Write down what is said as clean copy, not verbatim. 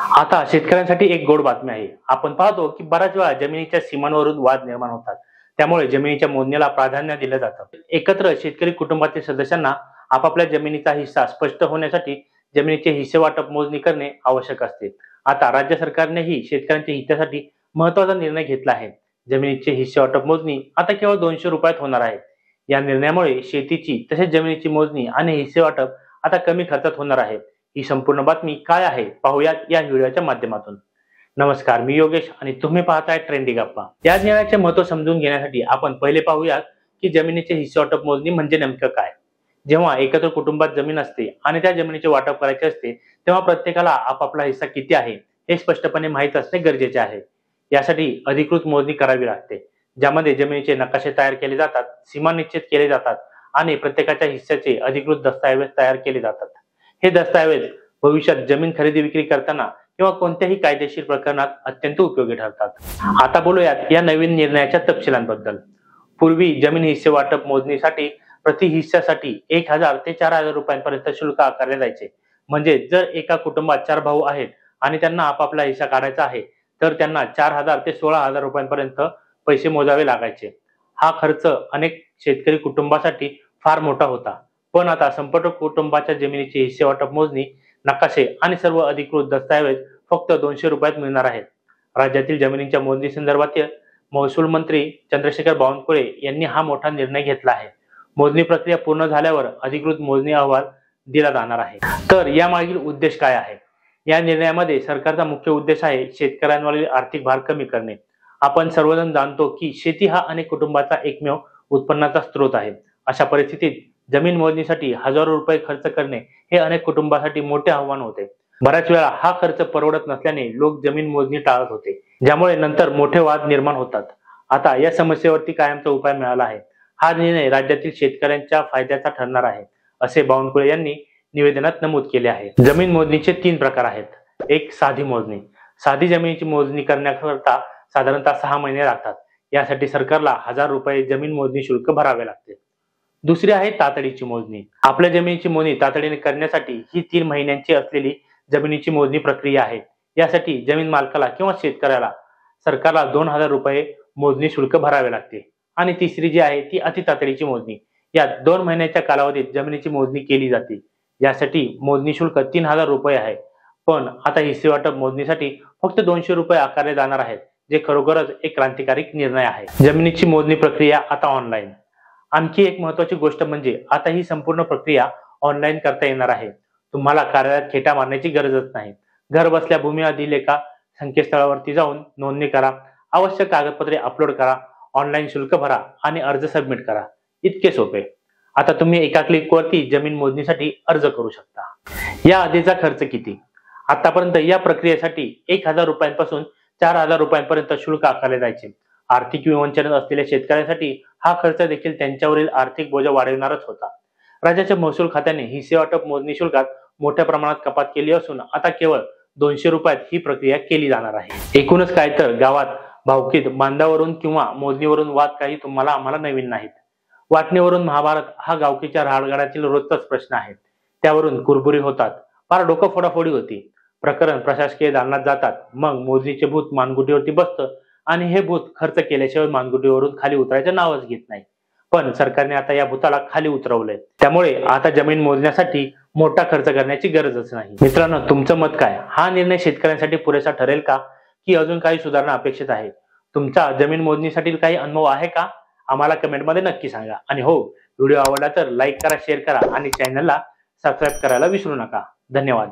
आता शेतकऱ्यांसाठी एक गोड बातमी आहे. आपण पाहतो की बऱ्याच वेळा जमिनीच्या सीमांवरून वाद निर्माण होतात. त्यामुळे जमिनीच्या मोजणीला प्राधान्य दिलं जातं. एकत्र शेतकरी कुटुंबातील सदस्यांना आपापल्या जमिनीचा हिस्सा स्पष्ट होण्यासाठी जमिनीचे हिस्से वाटप मोजणी करणे आवश्यक असते. आता राज्य सरकारनेही शेतकऱ्यांच्या हितासाठी महत्त्वाचा निर्णय घेतला आहे. जमिनीचे हिस्से वाटप मोजणी आता केवळ 200 रुपयात होणार आहे. या निर्णयामुळे शेतीची तसेच जमिनीची मोजणी आणि हिस्से वाटप आता कमी खर्चात होणार आहे. ही संपूर्ण बातमी काय आहे पाहूयात या व्हिडिओच्या माध्यमातून. नमस्कार, मी योगेश आणि तुम्ही पाहताय ट्रेंडी गप्पा. या निर्णयाचे महत्त्व समजून घेण्यासाठी आपण पहिले पाहूयात की जमिनीचे हिस्से वाटप मोजणी म्हणजे नेमकं काय. जेव्हा एकत्र कुटुंबात जमीन असते आणि त्या जमिनीचे वाटप करायचे असते तेव्हा प्रत्येकाला आपापला हिस्सा किती आहे हे स्पष्टपणे माहीत असणे गरजेचे आहे. यासाठी अधिकृत मोजणी करावी लागते, ज्यामध्ये जमिनीचे नकाशे तयार केले जातात, सीमा निश्चित केले जातात आणि प्रत्येकाच्या हिस्स्याचे अधिकृत दस्तऐवज तयार केले जातात. हे दस्तऐवज भविष्यात जमीन खरेदी विक्री करताना किंवा कोणत्याही कायदेशीर प्रकरणात अत्यंत उपयोगी ठरतात. आता बोलूयात या नवीन निर्णयाच्या तपशिलांबद्दल. पूर्वी जमीन हिस्से वाटप मोजणीसाठी प्रति हिस्स्यासाठी 1000 ते 4000 रुपयांपर्यंत शुल्क आकारले जायचे. म्हणजे जर एका कुटुंबात 4 भाऊ आहेत आणि त्यांना आपापला हिस्सा काढायचा आहे तर त्यांना 4000 ते 16000 रुपयांपर्यंत पैसे मोजावे लागायचे. हा खर्च अनेक शेतकरी कुटुंबासाठी फार मोठा होता. पण आता संपूर्ण कुटुंबाच्या जमिनीचे हिस्से वाटप मोजणी, नकाशे आणि सर्व अधिकृत दस्तऐवज फक्त 200 रुपयात मिळणार आहेत. राज्यातील जमिनीच्या मोजणी संदर्भात महसूल मंत्री चंद्रशेखर बावनकुळे यांनी हा मोठा निर्णय घेतला आहे. मोजणी प्रक्रिया पूर्ण झाल्यावर अधिकृत मोजणी अहवाल दिला जाणार आहे. तर यामागील उद्देश काय आहे? या निर्णयामध्ये सरकारचा मुख्य उद्देश आहे शेतकऱ्यांवरील आर्थिक भार कमी करणे. आपण सर्वजण जाणतो की शेती हा अनेक कुटुंबाचा एकमेव उत्पन्नाचा स्रोत आहे. अशा परिस्थितीत जमीन मोजणीसाठी हजारो रुपये खर्च करणे हे अनेक कुटुंबासाठी मोठे आव्हान होते. बऱ्याच वेळा हा खर्च परवडत नसल्याने लोक जमीन मोजणी टाळत होते, ज्यामुळे नंतर मोठे वाद निर्माण होतात. आता या समस्येवरती कायमचा उपाय मिळाला आहे. हा निर्णय राज्यातील शेतकऱ्यांच्या फायद्याचा ठरणार आहे, असे बावनकुळे यांनी निवेदनात नमूद केले आहे. जमीन मोजणीचे 3 प्रकार आहेत. एक, साधी मोजणी. साधी जमिनीची मोजणी करण्याकरता साधारणतः 6 महिने लागतात. यासाठी सरकारला 1000 रुपये जमीन मोजणी शुल्क भरावे लागते. दुसरी आहे तातडीची मोजणी. आपल्या जमिनीची मोजणी तातडीने करण्यासाठी ही 3 महिन्यांची असलेली जमिनीची मोजणी प्रक्रिया आहे. यासाठी जमीन मालकाला किंवा शेतकऱ्याला सरकारला 2000 रुपये मोजणी शुल्क भरावे लागते. आणि तिसरी जी आहे ती अति तातडीची मोजणी. यात 2 महिन्याच्या कालावधीत जमिनीची मोजणी केली जाते. यासाठी मोजणी शुल्क 3000 रुपये आहे. पण आता हिस्से वाटप मोजणीसाठी फक्त 200 रुपये आकारले जाणार आहेत, जे खरोखरच एक क्रांतिकारी निर्णय आहे. जमिनीची मोजणी प्रक्रिया आता ऑनलाईन. आणखी एक महत्त्वाची गोष्ट म्हणजे आता ही संपूर्ण प्रक्रिया ऑनलाईन करता येणार आहे. तुम्हाला कार्यालयात खेटा मारण्याची गरजच नाही. घर बसल्या भूमी अभिलेखा संकेतस्थळावरती जाऊन नोंदणी करा, आवश्यक कागदपत्रे अपलोड करा, ऑनलाईन शुल्क भरा आणि अर्ज सबमिट करा. इतके सोपे. आता तुम्ही एका क्लिकवरती जमीन मोजणीसाठी अर्ज करू शकता. या आधीचा खर्च किती? आतापर्यंत या प्रक्रियेसाठी 1000 रुपयांपासून 4000 रुपयांपर्यंत शुल्क आकारले जायचे. आर्थिक विवंचनेत असलेल्या शेतकऱ्यांसाठी हा खर्च देखील त्यांच्यावरील आर्थिक बोजा वाढविणारच होता. राज्याच्या महसूल खात्याने हिस्से वाटप मोजणी शुल्कात मोठ्या प्रमाणात कपात केली असून आता केवळ 200 रुपयात ही प्रक्रिया केली जाणार आहे. एकूणच काय तर गावात भावकीत बांधावरून किंवा मोजणीवरून वाद काही तुम्हाला आम्हाला नवीन नाहीत. वाटणीवरून महाभारत हा गावकीच्या राहडगाडातील रोजचाच प्रश्न आहे. त्यावरून कुरबुरी होतात, फार डोकं फोडाफोडी होती. प्रकरण प्रशासकीय दालनात जातात. मग मोजणीचे भूत मानगुटीवरती बसतं आणि हे भूत खर्च केल्याशिवाय मानगुटीवरून खाली उतरायचं नावच घेत नाही. पण सरकारने आता या भूताला खाली उतरवलंय. त्यामुळे आता जमीन मोजण्यासाठी मोठा खर्च करण्याची गरजच नाही. मित्रांनो, तुमचं मत काय? हा निर्णय शेतकऱ्यांसाठी पुरेसा ठरेल का, की अजून काही सुधारणा अपेक्षित आहे? तुमचा जमीन मोजणीसाठी काही अनुभव आहे का? आम्हाला कमेंटमध्ये नक्की सांगा. आणि हो, व्हिडिओ आवडला तर लाईक करा, शेअर करा आणि चॅनलला सबस्क्राईब करायला विसरू नका. धन्यवाद.